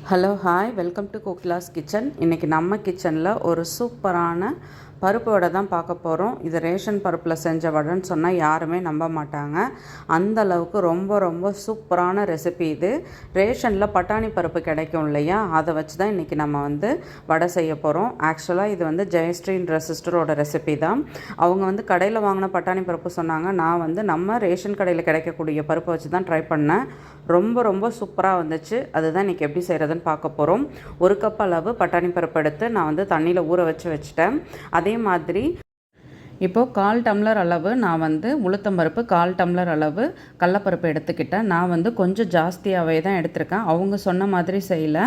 Hello hi welcome to Kokila's kitchen. இன்றைக்கி நம்ம கிச்சனில் ஒரு சூப்பரான பருப்பு வடை தான் பார்க்க போகிறோம். இது ரேஷன் பருப்பில் செஞ்ச வடைன்னு சொன்னால் யாருமே நம்ப மாட்டாங்க. அந்த அளவுக்கு ரொம்ப ரொம்ப சூப்பரான ரெசிபி இது. ரேஷனில் பட்டாணி பருப்பு கிடைக்கும் இல்லையா, அதை வச்சு தான் இன்றைக்கி நம்ம வடை செய்ய போகிறோம். ஆக்சுவலாக இது ஜெயஸ்ரீன்ற சிஸ்டரோட ரெசிபி தான். அவங்க கடையில் வாங்கின பட்டாணி பருப்பு சொன்னாங்க. நான் நம்ம ரேஷன் கடையில் கிடைக்கக்கூடிய பருப்பை வச்சு தான் ட்ரை பண்ணேன். ரொம்ப ரொம்ப சூப்பராக வந்துச்சு. அதுதான் இன்றைக்கி எப்படி செய்கிறதுன்னு பார்க்க போகிறோம். 1 கப் அளவு பட்டாணி பருப்பு எடுத்து நான் தண்ணியில் ஊற வச்சுட்டேன். அதே மாதிரி இப்போது 1/4 டம்ளர் அளவு நான் உளுத்தம்பருப்பு, 1/4 டம்ளர் அளவு கடலப்பருப்பு எடுத்துக்கிட்டேன். நான் கொஞ்சம் ஜாஸ்தியாகவே தான் எடுத்திருக்கேன். அவங்க சொன்ன மாதிரி செய்யலை.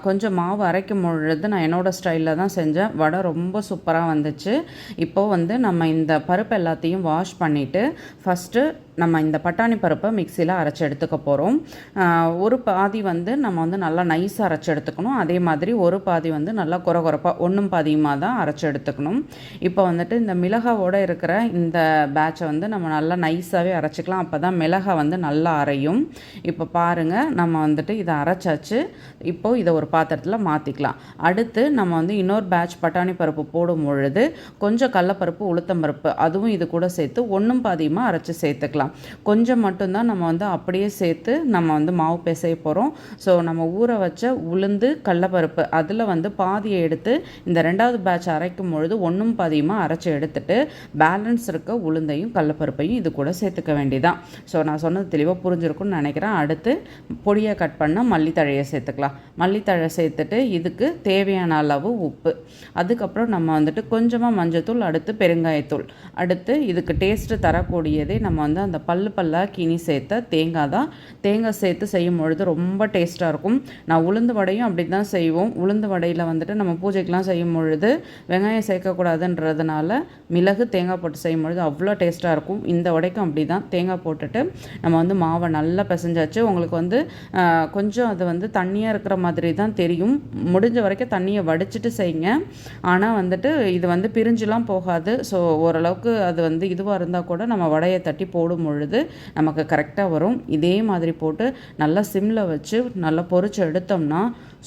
கொஞ்சம் மாவு அரைக்கும் பொழுது நான் என்னோடய ஸ்டைலில் தான் செஞ்சேன். வடை ரொம்ப சூப்பராக வந்துச்சு. இப்போது நம்ம இந்த பருப்பு எல்லாத்தையும் வாஷ் பண்ணிவிட்டு ஃபஸ்ட்டு நம்ம இந்த பட்டாணி பருப்பை மிக்சியில் அரைச்சி எடுத்துக்க போகிறோம். ஒரு பாதி நம்ம நல்லா நைஸாக அரைச்சி எடுத்துக்கணும். அதே மாதிரி ஒரு பாதி நல்லா குறப்பாக ஒன்றும் பாதியுமாக தான் அரைச்சி எடுத்துக்கணும். இப்போ இந்த மிளகாவோடு இருக்கிற இந்த பேட்சை நம்ம நல்லா நைஸாகவே அரைச்சிக்கலாம். அப்போ தான் மிளகாய் நல்லா அரையும். இப்போ பாருங்கள், நம்ம இதை அரைச்சாச்சு. இப்போது இதை ஒரு பாத்திரத்தில் மாற்றிக்கலாம். அடுத்து நம்ம இன்னொரு பேட்ச் பட்டாணி பருப்பு போடும் பொழுது கொஞ்சம் கடலப்பருப்பு, உளுத்தம்பருப்பு அதுவும் இது கூட சேர்த்து ஒன்றும் பாதியுமாக அரைச்சி சேர்த்துக்கலாம். கொஞ்சம் மட்டும்தான் நம்ம அப்படியே சேர்த்து நம்ம மாவு பிசைய போகிறோம். ஸோ நம்ம ஊற வச்ச உளுந்து, கடலப்பருப்பு அதில் பாதியை எடுத்து இந்த 2வது பேட்ச் அரைக்கும் பொழுது ஒன்றும் பாதியுமாக அரைச்சி எடுத்துட்டு பேலன்ஸ் இருக்க உளுந்தையும் கடலப்பருப்பையும் இது கூட சேர்த்துக்க வேண்டியதான். ஸோ நான் சொன்னது தெளிவாக புரிஞ்சிருக்கும்னு நினைக்கிறேன். அடுத்து பொடியை கட் பண்ண மல்லித்தழையை சேர்த்துக்கலாம். மல்லித்தழை சேர்த்துட்டு இதுக்கு தேவையான அளவு உப்பு, அதுக்கப்புறம் நம்ம கொஞ்சமாக மஞ்சத்தூள், அடுத்து பெருங்காயத்தூள், அடுத்து இதுக்கு டேஸ்ட்டு தரக்கூடியதே நம்ம அந்த பல்லாக கினி சேர்த்த தேங்காய் தான். தேங்காய் சேர்த்து செய்யும் பொழுது ரொம்ப டேஸ்ட்டாக இருக்கும். நான் உளுந்து வடையும் அப்படி தான் செய்வோம். உளுந்து வடையில் நம்ம பூஜைக்கெலாம் செய்யும் பொழுது வெங்காயம் சேர்க்கக்கூடாதுன்றதுனால மிளகு, தேங்காய் போட்டு செய்யும் பொழுது அவ்வளோ டேஸ்ட்டாக இருக்கும். இந்த வடைக்கும் அப்படி தான் தேங்காய் போட்டுட்டு நம்ம மாவை நல்லா பிசைஞ்சாச்சு. உங்களுக்கு கொஞ்சம் அது தண்ணியாக இருக்கிற மாதிரி தான் தெரியும். முடிஞ்ச வரைக்கும் தண்ணியை வடிச்சிட்டு செய்யுங்க. ஆனால் இது பிரிஞ்சுலாம் போகாது. ஸோ ஓரளவுக்கு அது இதுவாக இருந்தால் கூட நம்ம வடையை தட்டி போடும் பொழுது நமக்கு கரெக்டாக வரும். இதே மாதிரி போட்டு நல்லா சிம்மில் வச்சு நல்லா பொரிச்சு எடுத்தோம்னா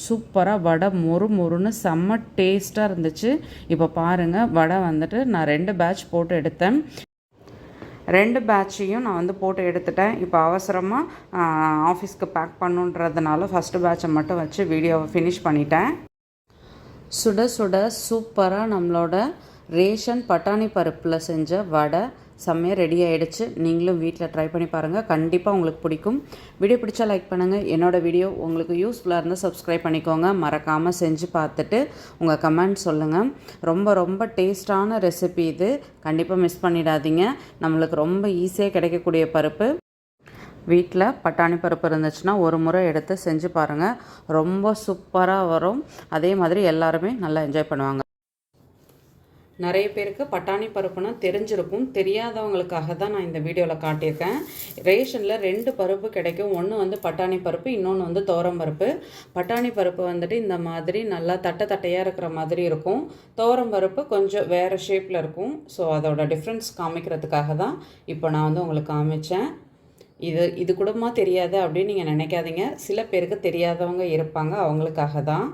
சூப்பராக வடை மொறுன்னு செம்ம டேஸ்ட்டாக இருந்துச்சு. இப்போ பாருங்கள், வடை நான் 2 பேட்ச் போட்டு எடுத்தேன். 2 பேட்சையும் நான் போட்டு எடுத்துட்டேன். இப்போ அவசரமாக ஆஃபீஸ்க்கு பேக் பண்ணுன்றதுனால ஃபஸ்ட்டு பேட்சை மட்டும் வச்சு வீடியோவை ஃபினிஷ் பண்ணிட்டேன். சுட சுட சூப்பராக நம்மளோட ரேஷன் பட்டாணி பருப்பில் செஞ்ச வடை செம்மையாக ரெடி ஆகிடுச்சு. நீங்களும் வீட்டில் ட்ரை பண்ணி பாருங்கள். கண்டிப்பாக உங்களுக்கு பிடிக்கும். வீடியோ பிடிச்சா லைக் பண்ணுங்கள். என்னோடய வீடியோ உங்களுக்கு யூஸ்ஃபுல்லாக இருந்தால் சப்ஸ்கிரைப் பண்ணிக்கோங்க. மறக்காமல் செஞ்சு பார்த்துட்டு உங்கள் கமெண்ட் சொல்லுங்கள். ரொம்ப ரொம்ப டேஸ்டான ரெசிபி இது. கண்டிப்பாக மிஸ் பண்ணிடாதீங்க. நம்மளுக்கு ரொம்ப ஈஸியாக கிடைக்கக்கூடிய பருப்பு. வீட்டில் பட்டாணி பருப்பு இருந்துச்சுன்னா ஒரு முறை எடுத்து செஞ்சு பாருங்கள். ரொம்ப சூப்பராக வரும். அதே மாதிரி எல்லாருமே நல்லா என்ஜாய் பண்ணுவாங்க. நிறைய பேருக்கு பட்டாணி பருப்புனா தெரிஞ்சிருக்கும். தெரியாதவங்களுக்காக தான் நான் இந்த வீடியோவில் காட்டியிருக்கேன். ரேஷனில் 2 பருப்பு கிடைக்கும். ஒன்று பட்டாணி பருப்பு, இன்னொன்று துவரம் பருப்பு. பட்டாணி பருப்பு இந்த மாதிரி நல்லா தட்டையாக இருக்கிற மாதிரி இருக்கும். துவரம் பருப்பு கொஞ்சம் வேறு ஷேப்பில் இருக்கும். ஸோ அதோட டிஃப்ரென்ஸ் காமிக்கிறதுக்காக தான் இப்போ நான் உங்களுக்கு காமிச்சேன். இது கூடமா தெரியாது அப்படின்னு நீங்கள் நினைக்காதீங்க. சில பேருக்கு தெரியாதவங்க இருப்பாங்க, அவங்களுக்காக தான்.